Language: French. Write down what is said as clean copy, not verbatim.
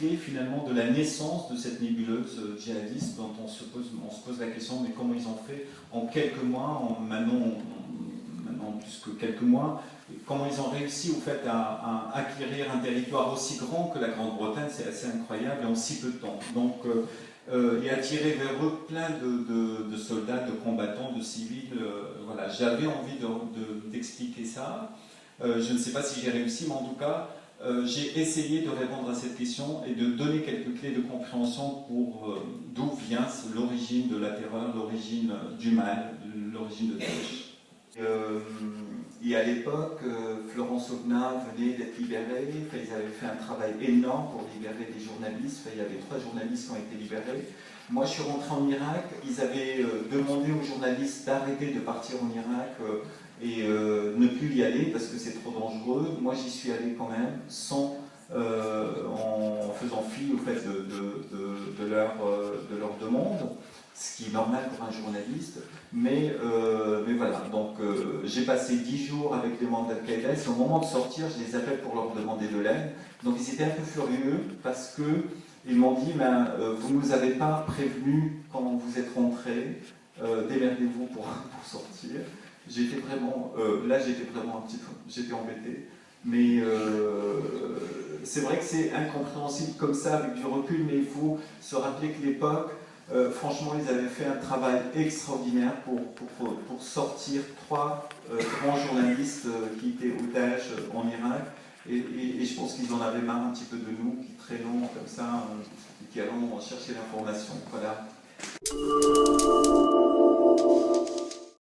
clé finalement de la naissance de cette nébuleuse djihadiste dont on se pose la question, mais comment ils ont fait en quelques mois, maintenant plus que quelques mois, comment ils ont réussi au fait à acquérir un territoire aussi grand que la Grande-Bretagne, c'est assez incroyable, en si peu de temps. Donc, et attirer vers eux plein de soldats, de combattants, de civils. Voilà, j'avais envie d'expliquer ça. Je ne sais pas si j'ai réussi, mais en tout cas, j'ai essayé de répondre à cette question et de donner quelques clés de compréhension pour d'où vient l'origine de la terreur, l'origine du mal, l'origine de Daesh. Et à l'époque, Florence Aubenas venait d'être libérée. Enfin, ils avaient fait un travail énorme pour libérer des journalistes. Enfin, il y avait 3 journalistes qui ont été libérés. Moi, je suis rentré en Irak. Ils avaient demandé aux journalistes d'arrêter de partir en Irak et ne plus y aller parce que c'est trop dangereux. Moi, j'y suis allé quand même, en faisant fi au fait de leur demande, ce qui est normal pour un journaliste. Mais voilà, donc j'ai passé 10 jours avec les membres d'Al-Qaïda. Et au moment de sortir, je les appelle pour leur demander de l'aide. Donc ils étaient un peu furieux parce qu'ils m'ont dit vous ne nous avez pas prévenu quand vous êtes rentrés, démerdez-vous pour sortir. J'étais vraiment un petit peu, j'étais embêté. Mais c'est vrai que c'est incompréhensible comme ça avec du recul, mais il faut se rappeler que l'époque, franchement, ils avaient fait un travail extraordinaire pour sortir 3 grands journalistes qui étaient otages en Irak. Et je pense qu'ils en avaient marre un petit peu de nous, qui traînons comme ça, qui allons chercher l'information. Voilà.